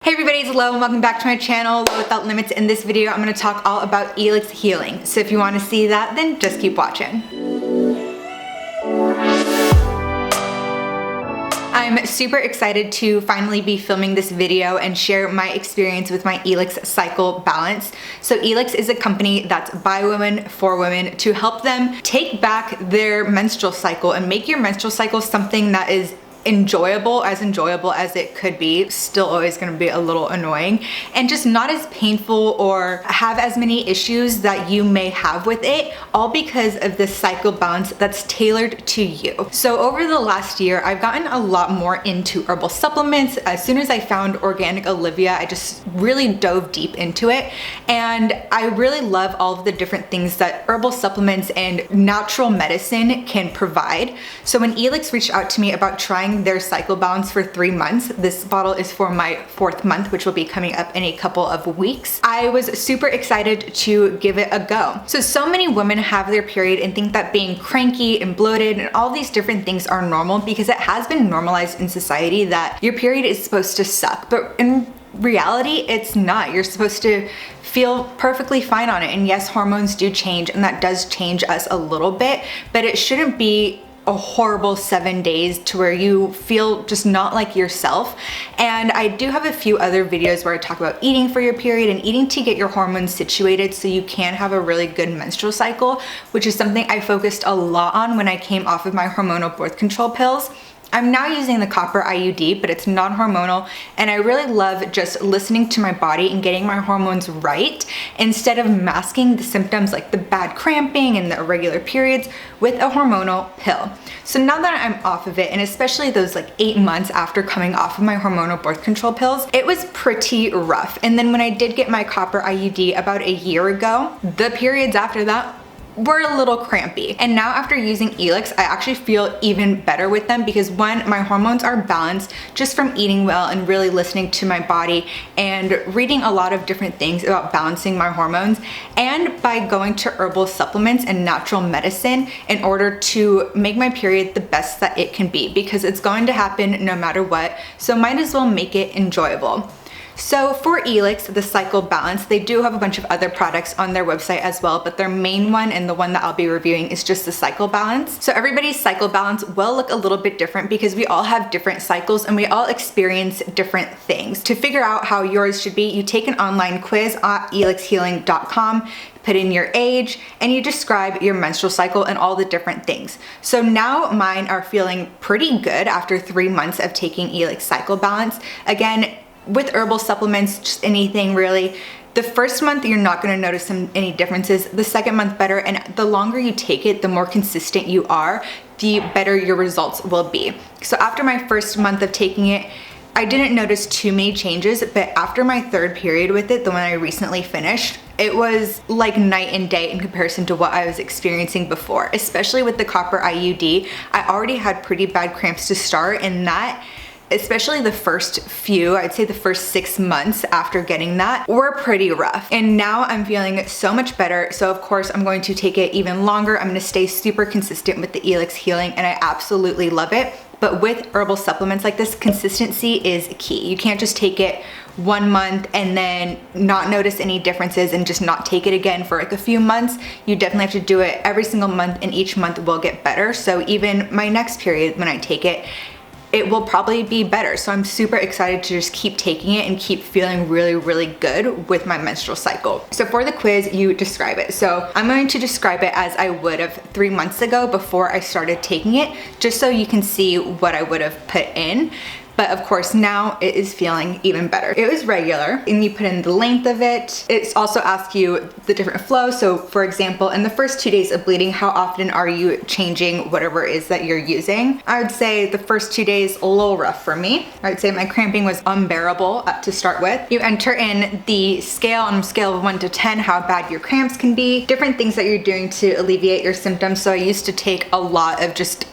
Hey everybody, it's Lo and welcome back to my channel, Lo Without Limits. In this video, I'm going to talk all about Elix healing. So if you want to see that, then just keep watching. I'm super excited to finally be filming this video and share my experience with my Elix cycle balance. So Elix is a company that's by women for women to help them take back their menstrual cycle and make your menstrual cycle something that is enjoyable as it could be. Still always going to be a little annoying and just not as painful or have as many issues that you may have with it, all because of this cycle balance that's tailored to you. So over the last year, I've gotten a lot more into herbal supplements. As soon as I found Organic Olivia, I just really dove deep into it, and I really love all of the different things that herbal supplements and natural medicine can provide. So when Elix reached out to me about trying their cycle balance for 3 months. This bottle is for my 4th month, which will be coming up in a couple of weeks. I was super excited to give it a go. So many women have their period and think that being cranky and bloated and all these different things are normal because it has been normalized in society that your period is supposed to suck. But in reality, it's not. You're supposed to feel perfectly fine on it. And yes, hormones do change and that does change us a little bit, but it shouldn't be a horrible 7 days to where you feel just not like yourself. And I do have a few other videos where I talk about eating for your period and eating to get your hormones situated so you can have a really good menstrual cycle, which is something I focused a lot on when I came off of my hormonal birth control pills. I'm now using the copper IUD, but it's non-hormonal, and I really love just listening to my body and getting my hormones right instead of masking the symptoms like the bad cramping and the irregular periods with a hormonal pill. So now that I'm off of it, and especially those like 8 months after coming off of my hormonal birth control pills, it was pretty rough. And then when I did get my copper IUD about a year ago, the periods after that were a little crampy. And now after using Elix, I actually feel even better with them because one, my hormones are balanced just from eating well and really listening to my body and reading a lot of different things about balancing my hormones, and by going to herbal supplements and natural medicine in order to make my period the best that it can be, because it's going to happen no matter what. So might as well make it enjoyable. So for Elix, the cycle balance, they do have a bunch of other products on their website as well, but their main one and the one that I'll be reviewing is just the cycle balance. So everybody's cycle balance will look a little bit different because we all have different cycles and we all experience different things. To figure out how yours should be, you take an online quiz at elixhealing.com, put in your age, and you describe your menstrual cycle and all the different things. So now mine are feeling pretty good after 3 months of taking Elix cycle balance. Again, with herbal supplements, just anything really, the first month you're not going to notice any differences. The second month better, and the longer you take it, the more consistent you are, the better your results will be. So after my first month of taking it, I didn't notice too many changes, but after my 3rd period with it, the one I recently finished, it was like night and day in comparison to what I was experiencing before. Especially with the copper IUD, I already had pretty bad cramps to start, and that, especially the first few, I'd say the first 6 months after getting that, were pretty rough. And now I'm feeling so much better. So of course I'm going to take it even longer. I'm gonna stay super consistent with the Elix healing, and I absolutely love it. But with herbal supplements like this, consistency is key. You can't just take it 1 month and then not notice any differences and just not take it again for like a few months. You definitely have to do it every single month, and each month will get better. So even my next period, when I take it, it will probably be better. So I'm super excited to just keep taking it and keep feeling really, really good with my menstrual cycle. So for the quiz, you describe it. So I'm going to describe it as I would have 3 months ago before I started taking it, just so you can see what I would have put in. But of course now it is feeling even better. It was regular, and you put in the length of it. It's also asks you the different flow. So for example, in the first 2 days of bleeding, how often are you changing whatever it is that you're using? I would say the first 2 days a little rough for me. I would say my cramping was unbearable to start with. You enter in the scale on a scale of 1 to 10, how bad your cramps can be, different things that you're doing to alleviate your symptoms. So I used to take a lot of just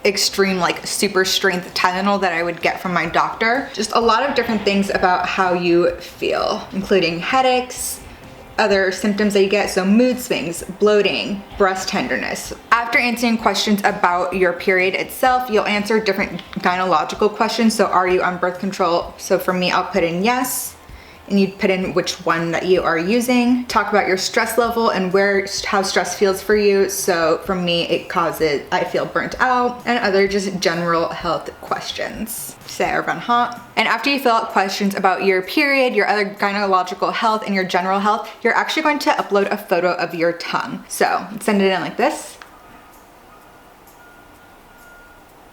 extreme like super strength Tylenol that I would get from my doctor. Just a lot of different things about how you feel, including headaches, other symptoms that you get, so mood swings, bloating, breast tenderness. After answering questions about your period itself, you'll answer different gynecological questions. So are you on birth control? So for me, I'll put in yes, and you put in which one that you are using. Talk about your stress level and how stress feels for you. So for me, I feel burnt out, and other just general health questions. Say I run hot. And after you fill out questions about your period, your other gynecological health, and your general health, you're actually going to upload a photo of your tongue. So send it in like this.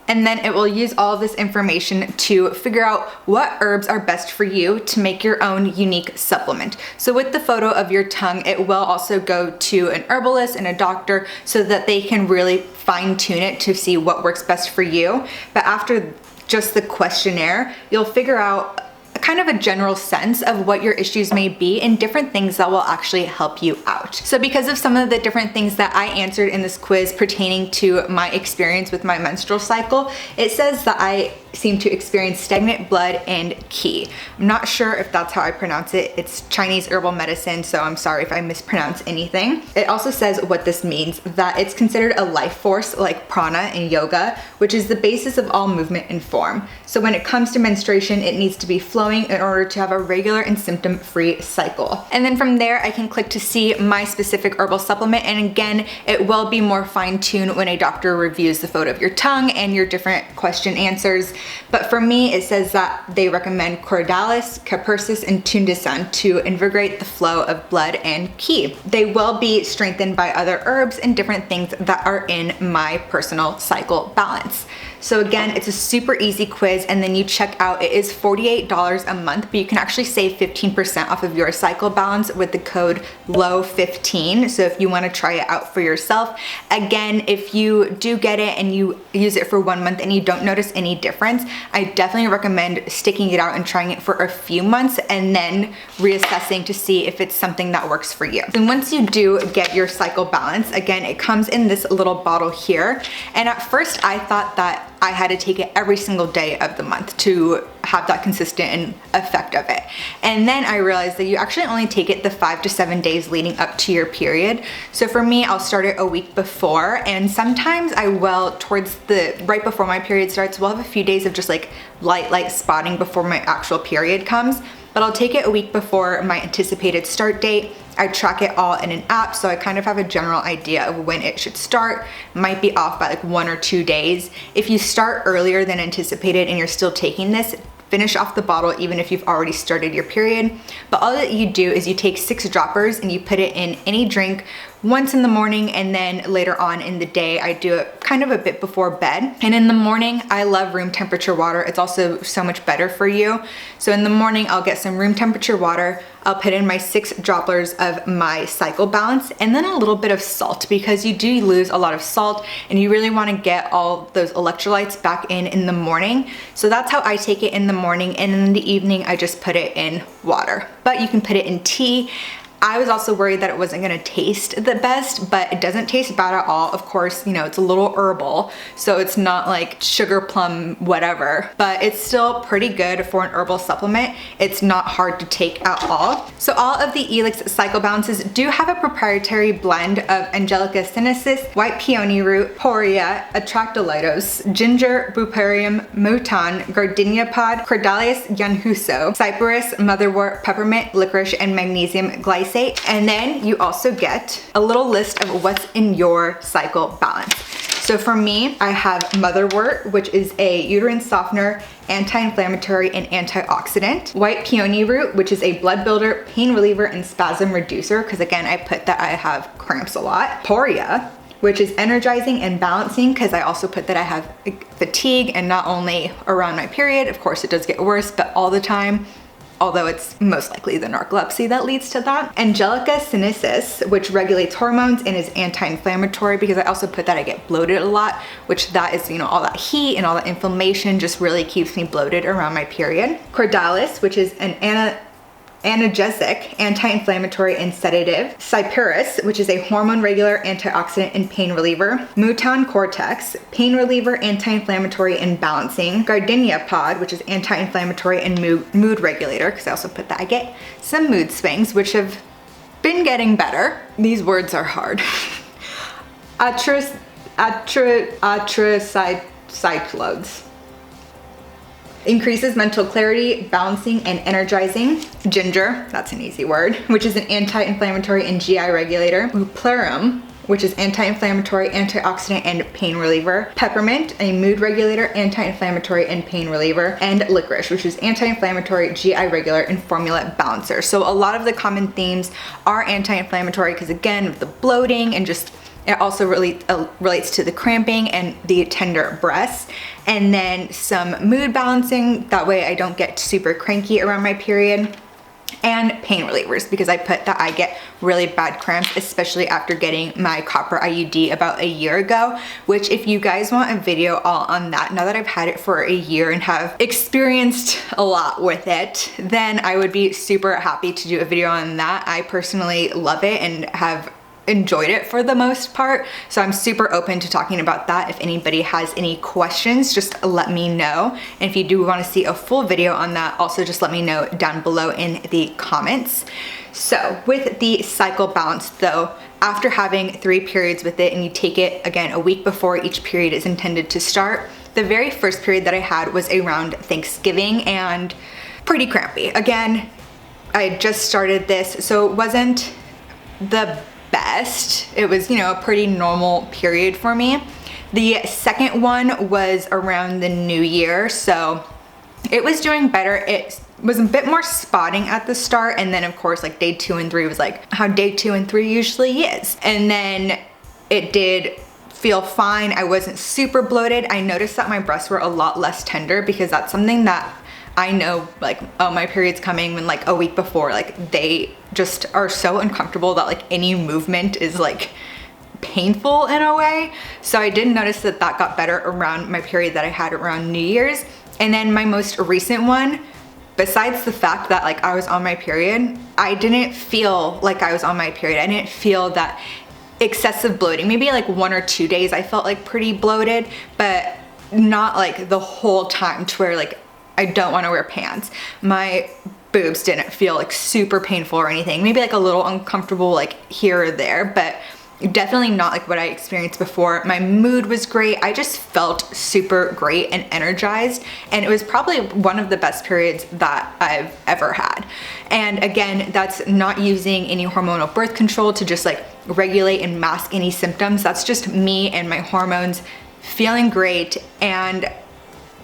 And then it will use all of this information to figure out what herbs are best for you to make your own unique supplement. So with the photo of your tongue, it will also go to an herbalist and a doctor so that they can really fine tune it to see what works best for you. But after just the questionnaire, you'll figure out kind of a general sense of what your issues may be and different things that will actually help you out. So because of some of the different things that I answered in this quiz pertaining to my experience with my menstrual cycle, it says that I seem to experience stagnant blood and qi. I'm not sure if that's how I pronounce it. It's Chinese herbal medicine, so I'm sorry if I mispronounce anything. It also says what this means, that it's considered a life force like prana in yoga, which is the basis of all movement and form. So when it comes to menstruation, it needs to be flowing in order to have a regular and symptom-free cycle. And then from there, I can click to see my specific herbal supplement. And again, it will be more fine-tuned when a doctor reviews the photo of your tongue and your different question answers. But for me, it says that they recommend Cordalis, Capursis, and Tundisan to invigorate the flow of blood and qi. They will be strengthened by other herbs and different things that are in my personal cycle balance. So again, it's a super easy quiz, and then you check out. It is $48 a month, but you can actually save 15% off of your cycle balance with the code LOW15. So if you want to try it out for yourself, again, if you do get it and you use it for 1 month and you don't notice any difference, I definitely recommend sticking it out and trying it for a few months and then reassessing to see if it's something that works for you. And once you do get your cycle balance, again, it comes in this little bottle here. And at first I thought that I had to take it every single day of the month to have that consistent effect of it. And then I realized that you actually only take it the 5 to 7 days leading up to your period. So for me, I'll start it a week before, and sometimes I will right before my period starts, we'll have a few days of just like light spotting before my actual period comes. But I'll take it a week before my anticipated start date. I track it all in an app, so I kind of have a general idea of when it should start. Might be off by like 1 or 2 days. If you start earlier than anticipated and you're still taking this, finish off the bottle even if you've already started your period. But all that you do is you take 6 droppers and you put it in any drink once in the morning, and then later on in the day, I do it kind of a bit before bed. And in the morning, I love room temperature water. It's also so much better for you. So in the morning, I'll get some room temperature water. I'll put in my 6 droplers of my cycle balance, and then a little bit of salt, because you do lose a lot of salt and you really want to get all those electrolytes back in the morning. So that's how I take it in the morning, and in the evening, I just put it in water. But you can put it in tea. I was also worried that it wasn't gonna taste the best, but it doesn't taste bad at all. Of course, you know, it's a little herbal, so it's not like sugar plum whatever, but it's still pretty good for an herbal supplement. It's not hard to take at all. So all of the Elix cycle balances do have a proprietary blend of Angelica sinensis, white peony root, poria, atractylitos, ginger, buparium, mutan, gardenia pod, Cordalis yanhuso, cyperus, motherwort, peppermint, licorice, and magnesium glycinate. And then you also get a little list of what's in your cycle balance. So for me, I have motherwort, which is a uterine softener, anti-inflammatory, and antioxidant. White peony root, which is a blood builder, pain reliever, and spasm reducer, because again, I put that I have cramps a lot. Poria, which is energizing and balancing, because I also put that I have fatigue, and not only around my period, of course it does get worse, but all the time. Although it's most likely the narcolepsy that leads to that. Angelica sinensis, which regulates hormones and is anti-inflammatory, because I also put that I get bloated a lot, which that is, you know, all that heat and all that inflammation just really keeps me bloated around my period. Cordalis, which is an analgesic, anti-inflammatory, and sedative. Cyperus, which is a hormone regulator, antioxidant, and pain reliever. Mutan cortex, pain reliever, anti-inflammatory, and balancing. Gardenia pod, which is anti-inflammatory and mood regulator, because I also put that I get some mood swings, which have been getting better. These words are hard. Atracyclodes. Increases mental clarity, balancing, and energizing. Ginger, that's an easy word, which is an anti-inflammatory and GI regulator. Eupleurum, which is anti-inflammatory, antioxidant, and pain reliever. Peppermint, a mood regulator, anti-inflammatory, and pain reliever. And licorice, which is anti-inflammatory, GI regulator, and formula balancer. So a lot of the common themes are anti-inflammatory because, again, of the bloating and just it also really relates to the cramping and the tender breasts. And then some mood balancing, that way I don't get super cranky around my period. And pain relievers, because I put that I get really bad cramps, especially after getting my copper IUD about a year ago, which if you guys want a video all on that, now that I've had it for a year and have experienced a lot with it, then I would be super happy to do a video on that. I personally love it and have enjoyed it for the most part, so I'm super open to talking about that. If anybody has any questions, just let me know, and if you do want to see a full video on that, also just let me know down below in the comments. So with the cycle balance though, after having 3 periods with it, and you take it again a week before each period is intended to start, the very first period that I had was around Thanksgiving and pretty crampy. Again, I just started this, so it wasn't the best. It was, you know, a pretty normal period for me. The second one was around the new year, so it was doing better. It was a bit more spotting at the start, and then of course like day 2 and 3 was like how day 2 and 3 usually is. And then it did feel fine. I wasn't super bloated. I noticed that my breasts were a lot less tender because that's something that I know, like, oh, my period's coming, when like a week before, like they just are so uncomfortable that like any movement is like painful in a way. So I did notice that that got better around my period that I had around New Year's. And then my most recent one, besides the fact that like I was on my period, I didn't feel like I was on my period. I didn't feel that excessive bloating. Maybe like 1 or 2 days I felt like pretty bloated, but not like the whole time to where like I don't want to wear pants. My boobs didn't feel like super painful or anything. Maybe like a little uncomfortable like here or there, but definitely not like what I experienced before. My mood was great. I just felt super great and energized, and it was probably one of the best periods that I've ever had. And again, that's not using any hormonal birth control to just like regulate and mask any symptoms. That's just me and my hormones feeling great, and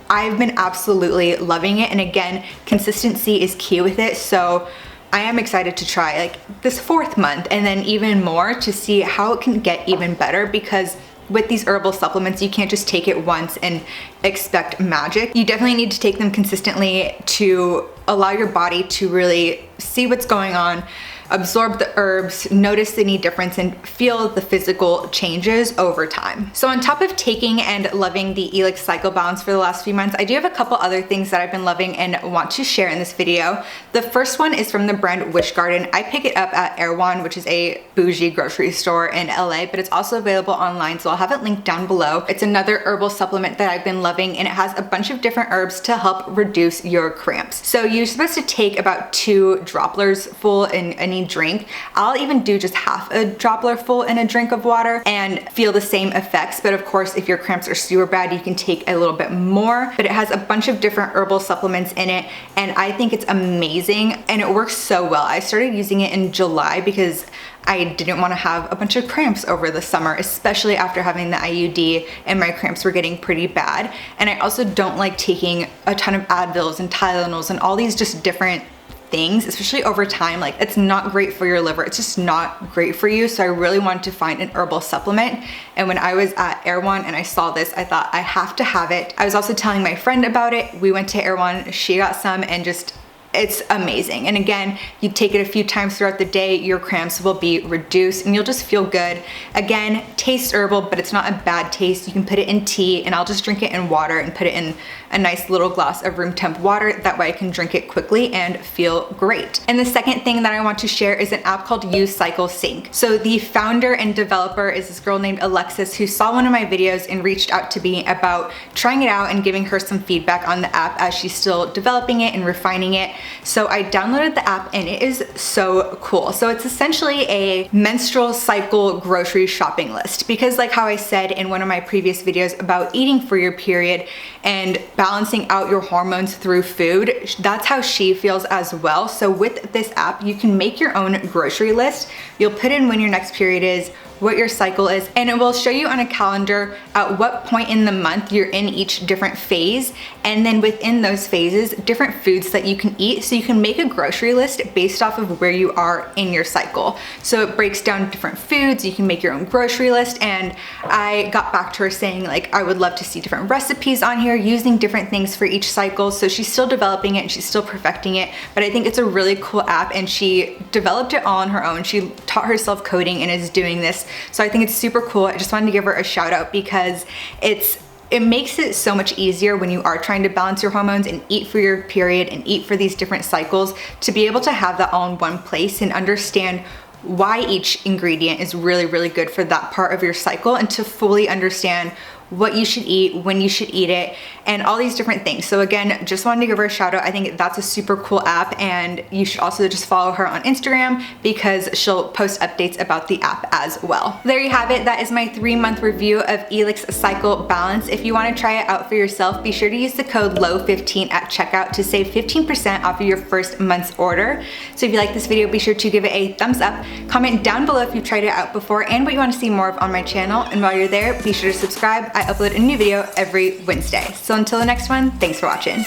I've been absolutely loving it. And again, consistency is key with it. So I am excited to try like this 4th month and then even more to see how it can get even better, because with these herbal supplements, you can't just take it once and expect magic. You definitely need to take them consistently to allow your body to really see what's going on, absorb the herbs, notice any difference, and feel the physical changes over time. So on top of taking and loving the Elix cycle balance for the last few months, I do have a couple other things that I've been loving and want to share in this video. The first one is from the brand Wish Garden. I pick it up at Erewhon, which is a bougie grocery store in LA, but it's also available online, so I'll have it linked down below. It's another herbal supplement that I've been loving, and it has a bunch of different herbs to help reduce your cramps. So you're supposed to take about 2 dropplers full in any drink. I'll even do just half a dropper full in a drink of water and feel the same effects. But of course, if your cramps are super bad, you can take a little bit more. But it has a bunch of different herbal supplements in it, and I think it's amazing, and it works so well. I started using it in July because I didn't want to have a bunch of cramps over the summer, especially after having the IUD and my cramps were getting pretty bad. And I also don't like taking a ton of Advils and Tylenols and all these just different things, especially over time. Like, it's not great for your liver. It's just not great for you. So I really wanted to find an herbal supplement. And when I was at Erewhon and I saw this, I thought I have to have it. I was also telling my friend about it. We went to Erewhon, she got some, and just it's amazing. And again, you take it a few times throughout the day, your cramps will be reduced and you'll just feel good. Again, tastes herbal, but it's not a bad taste. You can put it in tea, and I'll just drink it in water and put it in a nice little glass of room temp water. That way I can drink it quickly and feel great. And the second thing that I want to share is an app called Cycle Sync. So the founder and developer is this girl named Alexis, who saw one of my videos and reached out to me about trying it out and giving her some feedback on the app as she's still developing it and refining it. So I downloaded the app and it is so cool. So it's essentially a menstrual cycle grocery shopping list, because like how I said in one of my previous videos about eating for your period and balancing out your hormones through food, that's how she feels as well. So with this app, you can make your own grocery list. You'll put in when your next period is, what your cycle is, and it will show you on a calendar at what point in the month you're in each different phase, and then within those phases, different foods that you can eat, so you can make a grocery list based off of where you are in your cycle. So it breaks down different foods, you can make your own grocery list, and I got back to her saying like I would love to see different recipes on here using different things for each cycle. So she's still developing it and she's still perfecting it, but I think it's a really cool app, and she developed it all on her own. She taught herself coding and is doing this. So I think it's super cool. I just wanted to give her a shout out because it makes it so much easier when you are trying to balance your hormones and eat for your period and eat for these different cycles, to be able to have that all in one place and understand why each ingredient is really, really good for that part of your cycle, and to fully understand what you should eat, when you should eat it, and all these different things. So again, just wanted to give her a shout out. I think that's a super cool app, and you should also just follow her on Instagram because she'll post updates about the app as well. There you have it. That is my 3-month review of Elix Cycle Balance. If you want to try it out for yourself, be sure to use the code LOW15 at checkout to save 15% off of your first month's order. So if you like this video, be sure to give it a thumbs up. Comment down below if you've tried it out before and what you want to see more of on my channel. And while you're there, be sure to subscribe. I upload a new video every Wednesday. So until the next one, thanks for watching.